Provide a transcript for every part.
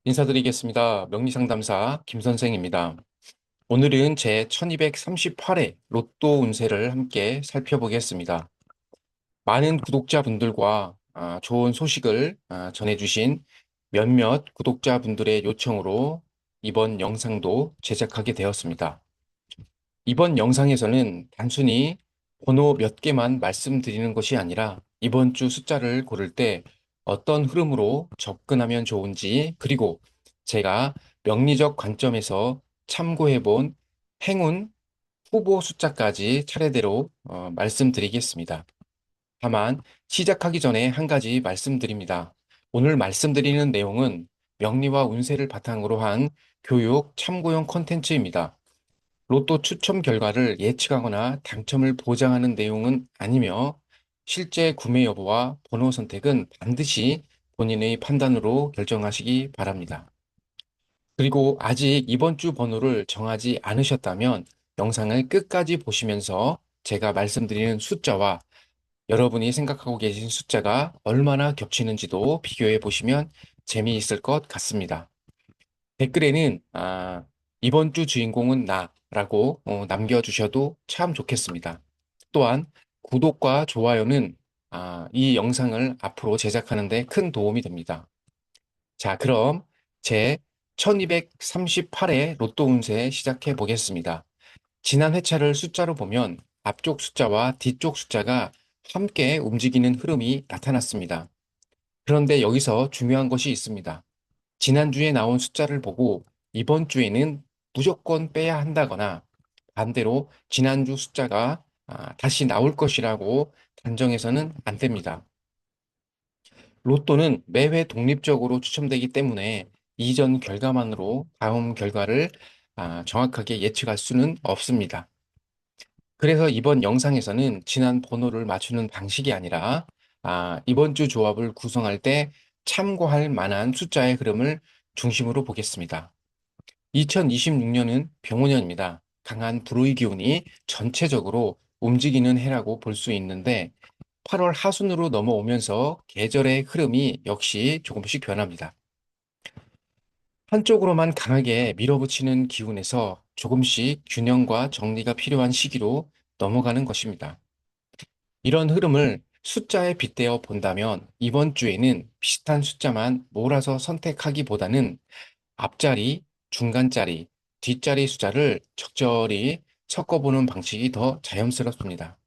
인사드리겠습니다. 명리상담사 김선생입니다. 오늘은 제 1238회 로또 운세를 함께 살펴보겠습니다. 많은 구독자분들과 좋은 소식을 전해주신 몇몇 구독자분들의 요청으로 이번 영상도 제작하게 되었습니다. 이번 영상에서는 단순히 번호 몇 개만 말씀드리는 것이 아니라 이번 주 숫자를 고를 때 어떤 흐름으로 접근하면 좋은지, 그리고 제가 명리적 관점에서 참고해 본 행운 후보 숫자까지 차례대로 말씀드리겠습니다. 다만 시작하기 전에 한 가지 말씀드립니다. 오늘 말씀드리는 내용은 명리와 운세를 바탕으로 한 교육 참고용 콘텐츠입니다. 로또 추첨 결과를 예측하거나 당첨을 보장하는 내용은 아니며, 실제 구매 여부와 번호 선택은 반드시 본인의 판단으로 결정하시기 바랍니다. 그리고 아직 이번 주 번호를 정하지 않으셨다면 영상을 끝까지 보시면서 제가 말씀드리는 숫자와 여러분이 생각하고 계신 숫자가 얼마나 겹치는지도 비교해 보시면 재미있을 것 같습니다. 댓글에는 이번 주 주인공은 나라고 남겨주셔도 참 좋겠습니다. 또한 구독과 좋아요는 이 영상을 앞으로 제작하는 데 큰 도움이 됩니다. 자, 그럼 제 1238회 로또 운세 시작해 보겠습니다. 지난 회차를 숫자로 보면 앞쪽 숫자와 뒤쪽 숫자가 함께 움직이는 흐름이 나타났습니다. 그런데 여기서 중요한 것이 있습니다. 지난주에 나온 숫자를 보고 이번 주에는 무조건 빼야 한다거나, 반대로 지난주 숫자가 다시 나올 것이라고 단정해서는 안 됩니다. 로또는 매회 독립적으로 추첨되기 때문에 이전 결과만으로 다음 결과를 정확하게 예측할 수는 없습니다. 그래서 이번 영상에서는 지난 번호를 맞추는 방식이 아니라 이번 주 조합을 구성할 때 참고할 만한 숫자의 흐름을 중심으로 보겠습니다. 2026년은 병원년입니다. 강한 불의 기운이 전체적으로 움직이는 해라고 볼 수 있는데, 8월 하순으로 넘어오면서 계절의 흐름이 역시 조금씩 변합니다. 한쪽으로만 강하게 밀어붙이는 기운에서 조금씩 균형과 정리가 필요한 시기로 넘어가는 것입니다. 이런 흐름을 숫자에 빗대어 본다면 이번 주에는 비슷한 숫자만 몰아서 선택하기보다는 앞자리, 중간자리, 뒷자리 숫자를 적절히 섞어보는 방식이 더 자연스럽습니다.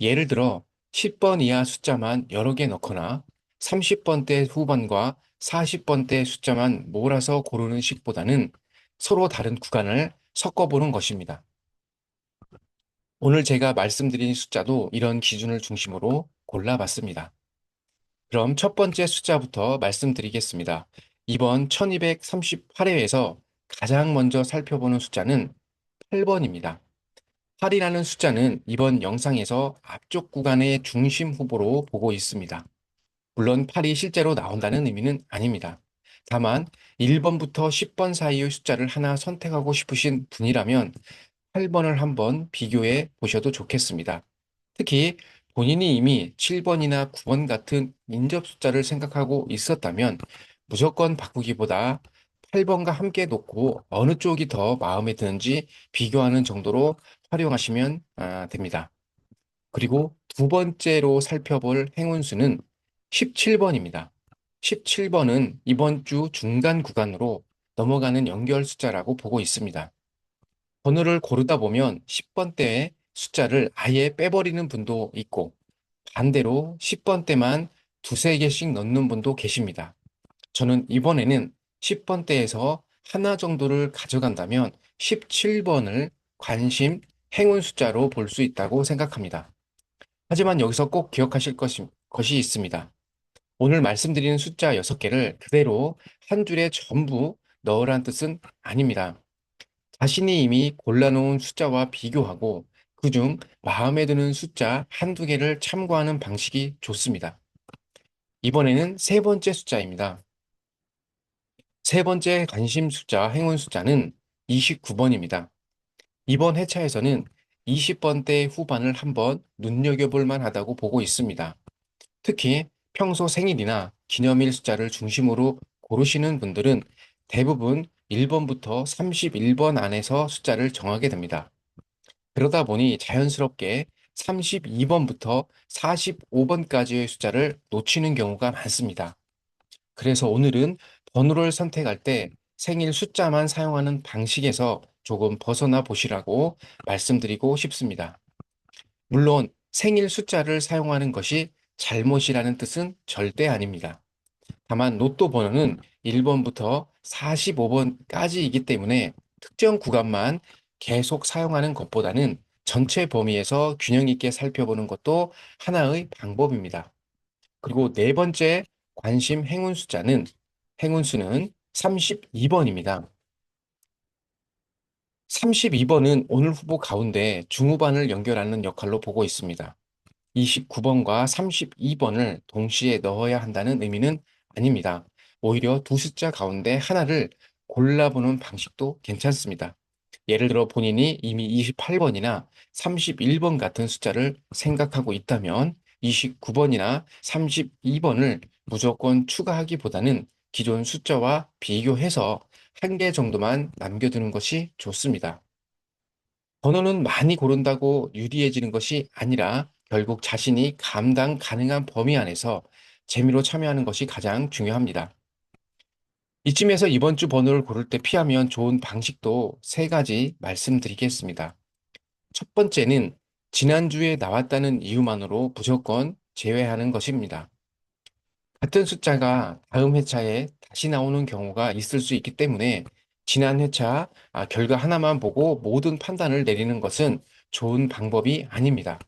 예를 들어 10번 이하 숫자만 여러 개 넣거나 30번대 후반과 40번대 숫자만 몰아서 고르는 식보다는 서로 다른 구간을 섞어보는 것입니다. 오늘 제가 말씀드린 숫자도 이런 기준을 중심으로 골라봤습니다. 그럼 첫 번째 숫자부터 말씀드리겠습니다. 이번 1238회에서 가장 먼저 살펴보는 숫자는 8번입니다. 8이라는 숫자는 이번 영상에서 앞쪽 구간의 중심 후보로 보고 있습니다. 물론 8이 실제로 나온다는 의미는 아닙니다. 다만 1번부터 10번 사이의 숫자를 하나 선택하고 싶으신 분이라면 8번을 한번 비교해 보셔도 좋겠습니다. 특히 본인이 이미 7번이나 9번 같은 인접 숫자를 생각하고 있었다면 무조건 바꾸기보다 8번과 함께 놓고 어느 쪽이 더 마음에 드는지 비교하는 정도로 활용하시면 됩니다. 그리고 두 번째로 살펴볼 행운수는 17번입니다. 17번은 이번 주 중간 구간으로 넘어가는 연결 숫자라고 보고 있습니다. 번호를 고르다 보면 10번대의 숫자를 아예 빼버리는 분도 있고, 반대로 10번대만 두세 개씩 넣는 분도 계십니다. 저는 이번에는 10번대에서 하나 정도를 가져간다면 17번을 관심 행운 숫자로 볼 수 있다고 생각합니다. 하지만 여기서 꼭 기억하실 것이 있습니다. 오늘 말씀드리는 숫자 6개를 그대로 한 줄에 전부 넣으란 뜻은 아닙니다. 자신이 이미 골라놓은 숫자와 비교하고 그중 마음에 드는 숫자 한두 개를 참고하는 방식이 좋습니다. 이번에는 세 번째 숫자입니다. 세 번째 관심 숫자, 행운 숫자는 29번입니다. 이번 회차에서는 20번대 후반을 한번 눈여겨볼 만하다고 보고 있습니다. 특히 평소 생일이나 기념일 숫자를 중심으로 고르시는 분들은 대부분 1번부터 31번 안에서 숫자를 정하게 됩니다. 그러다 보니 자연스럽게 32번부터 45번까지의 숫자를 놓치는 경우가 많습니다. 그래서 오늘은 번호를 선택할 때 생일 숫자만 사용하는 방식에서 조금 벗어나 보시라고 말씀드리고 싶습니다. 물론 생일 숫자를 사용하는 것이 잘못이라는 뜻은 절대 아닙니다. 다만 로또 번호는 1번부터 45번까지이기 때문에 특정 구간만 계속 사용하는 것보다는 전체 범위에서 균형 있게 살펴보는 것도 하나의 방법입니다. 그리고 네 번째 관심 행운수는 32번입니다. 32번은 오늘 후보 가운데 중후반을 연결하는 역할로 보고 있습니다. 29번과 32번을 동시에 넣어야 한다는 의미는 아닙니다. 오히려 두 숫자 가운데 하나를 골라보는 방식도 괜찮습니다. 예를 들어 본인이 이미 28번이나 31번 같은 숫자를 생각하고 있다면 29번이나 32번을 무조건 추가하기보다는 기존 숫자와 비교해서 한 개 정도만 남겨두는 것이 좋습니다. 번호는 많이 고른다고 유리해지는 것이 아니라 결국 자신이 감당 가능한 범위 안에서 재미로 참여하는 것이 가장 중요합니다. 이쯤에서 이번 주 번호를 고를 때 피하면 좋은 방식도 세 가지 말씀드리겠습니다. 첫 번째는 지난주에 나왔다는 이유만으로 무조건 제외하는 것입니다. 같은 숫자가 다음 회차에 다시 나오는 경우가 있을 수 있기 때문에 지난 회차 결과 하나만 보고 모든 판단을 내리는 것은 좋은 방법이 아닙니다.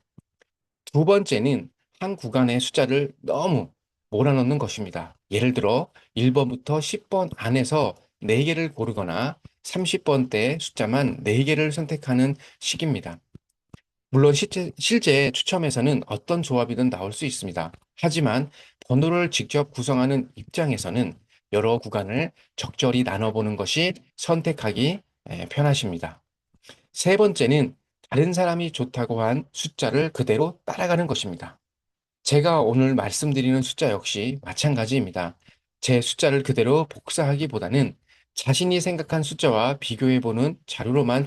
두 번째는 한 구간의 숫자를 너무 몰아넣는 것입니다. 예를 들어 1번부터 10번 안에서 4개를 고르거나 30번대 숫자만 4개를 선택하는 식입니다. 물론 실제 추첨에서는 어떤 조합이든 나올 수 있습니다. 하지만 번호를 직접 구성하는 입장에서는 여러 구간을 적절히 나눠보는 것이 선택하기 편하십니다. 세 번째는 다른 사람이 좋다고 한 숫자를 그대로 따라가는 것입니다. 제가 오늘 말씀드리는 숫자 역시 마찬가지입니다. 제 숫자를 그대로 복사하기보다는 자신이 생각한 숫자와 비교해보는 자료로만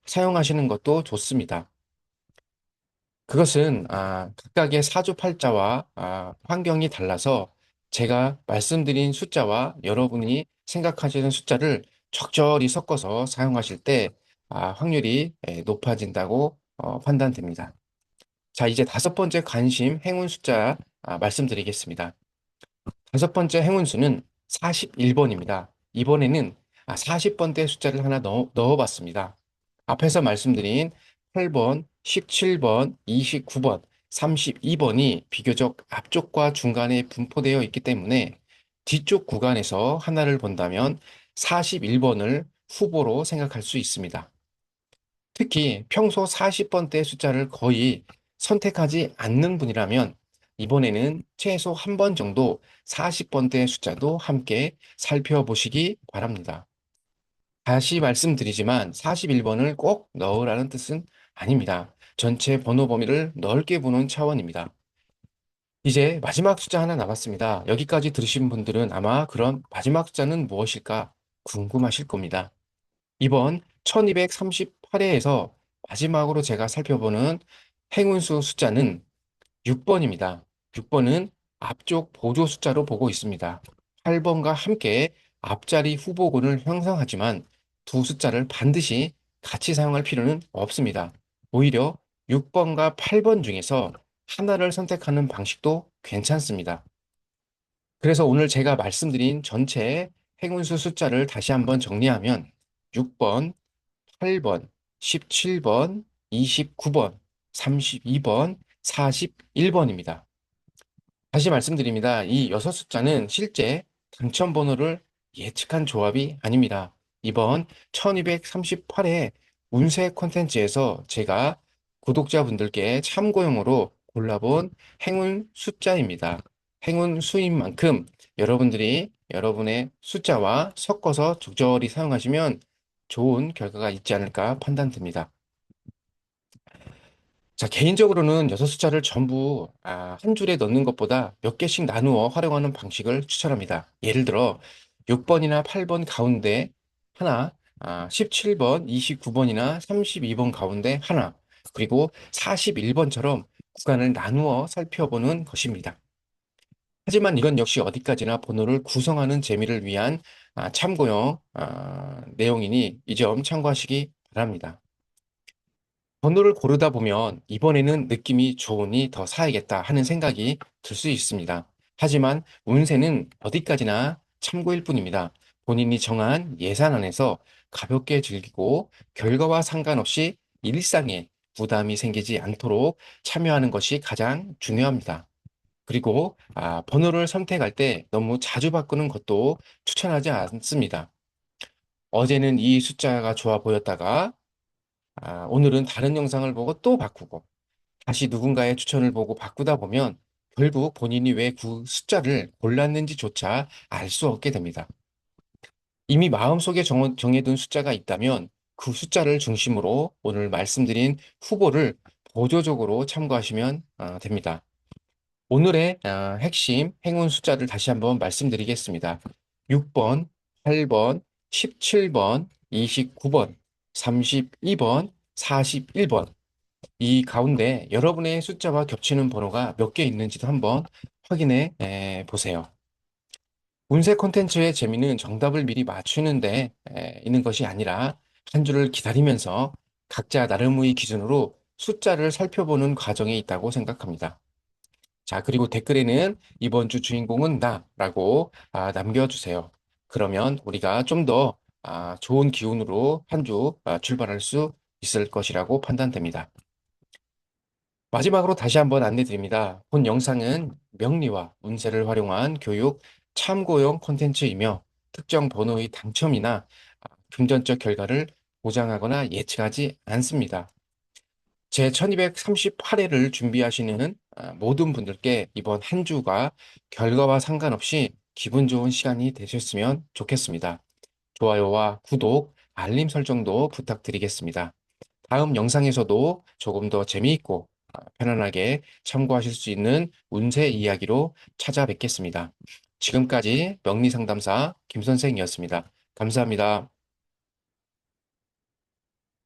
사용하시는 것도 좋습니다. 그것은 각각의 사주팔자와 환경이 달라서 제가 말씀드린 숫자와 여러분이 생각하시는 숫자를 적절히 섞어서 사용하실 때 확률이 높아진다고 판단됩니다. 자, 이제 다섯 번째 관심 행운 숫자 말씀드리겠습니다. 다섯 번째 행운수는 41번입니다. 이번에는 40번대 숫자를 하나 넣어봤습니다. 앞에서 말씀드린 8번, 17번, 29번, 32번이 비교적 앞쪽과 중간에 분포되어 있기 때문에 뒤쪽 구간에서 하나를 본다면 41번을 후보로 생각할 수 있습니다. 특히 평소 40번대 숫자를 거의 선택하지 않는 분이라면 이번에는 최소 한 번 정도 40번대 숫자도 함께 살펴보시기 바랍니다. 다시 말씀드리지만 41번을 꼭 넣으라는 뜻은 아닙니다. 전체 번호 범위를 넓게 보는 차원입니다. 이제 마지막 숫자 하나 남았습니다. 여기까지 들으신 분들은 아마 그런 마지막 숫자는 무엇일까 궁금하실 겁니다. 이번 1238회에서 마지막으로 제가 살펴보는 행운수 숫자는 6번입니다. 6번은 앞쪽 보조 숫자로 보고 있습니다. 8번과 함께 앞자리 후보군을 형성하지만 두 숫자를 반드시 같이 사용할 필요는 없습니다. 오히려 6번과 8번 중에서 하나를 선택하는 방식도 괜찮습니다. 그래서 오늘 제가 말씀드린 전체 행운수 숫자를 다시 한번 정리하면 6번, 8번, 17번, 29번, 32번, 41번입니다. 다시 말씀드립니다. 이 여섯 숫자는 실제 당첨 번호를 예측한 조합이 아닙니다. 이번 1238회 운세 콘텐츠에서 제가 구독자분들께 참고용으로 골라본 행운 숫자입니다. 행운 수인 만큼 여러분들이 여러분의 숫자와 섞어서 적절히 사용하시면 좋은 결과가 있지 않을까 판단됩니다. 자, 개인적으로는 여섯 숫자를 전부 한 줄에 넣는 것보다 몇 개씩 나누어 활용하는 방식을 추천합니다. 예를 들어 6번이나 8번 가운데 하나, 17번, 29번이나 32번 가운데 하나, 그리고 41번처럼 구간을 나누어 살펴보는 것입니다. 하지만 이건 역시 어디까지나 번호를 구성하는 재미를 위한 참고용 내용이니 이 점 참고하시기 바랍니다. 번호를 고르다 보면 이번에는 느낌이 좋으니 더 사야겠다 하는 생각이 들 수 있습니다. 하지만 운세는 어디까지나 참고일 뿐입니다. 본인이 정한 예산 안에서 가볍게 즐기고 결과와 상관없이 일상에 부담이 생기지 않도록 참여하는 것이 가장 중요합니다. 그리고 번호를 선택할 때 너무 자주 바꾸는 것도 추천하지 않습니다. 어제는 이 숫자가 좋아 보였다가 오늘은 다른 영상을 보고 또 바꾸고 다시 누군가의 추천을 보고 바꾸다 보면 결국 본인이 왜 그 숫자를 골랐는지조차 알 수 없게 됩니다. 이미 마음속에 정해둔 숫자가 있다면 그 숫자를 중심으로 오늘 말씀드린 후보를 보조적으로 참고하시면 됩니다. 오늘의 핵심 행운 숫자를 다시 한번 말씀드리겠습니다. 6번, 8번, 17번, 29번, 32번, 41번. 이 가운데 여러분의 숫자와 겹치는 번호가 몇 개 있는지도 한번 확인해 보세요. 운세 콘텐츠의 재미는 정답을 미리 맞추는데 있는 것이 아니라 한 줄을 기다리면서 각자 나름의 기준으로 숫자를 살펴보는 과정에 있다고 생각합니다. 자, 그리고 댓글에는 이번 주 주인공은 나라고 남겨주세요. 그러면 우리가 좀 더 좋은 기운으로 한 주 출발할 수 있을 것이라고 판단됩니다. 마지막으로 다시 한번 안내드립니다. 본 영상은 명리와 운세를 활용한 교육 참고용 콘텐츠이며 특정 번호의 당첨이나 금전적 결과를 보장하거나 예측하지 않습니다. 제 1238회를 준비하시는 모든 분들께 이번 한 주가 결과와 상관없이 기분 좋은 시간이 되셨으면 좋겠습니다. 좋아요와 구독, 알림 설정도 부탁드리겠습니다. 다음 영상에서도 조금 더 재미있고 편안하게 참고하실 수 있는 운세 이야기로 찾아뵙겠습니다. 지금까지 명리상담사 김선생이었습니다. 감사합니다.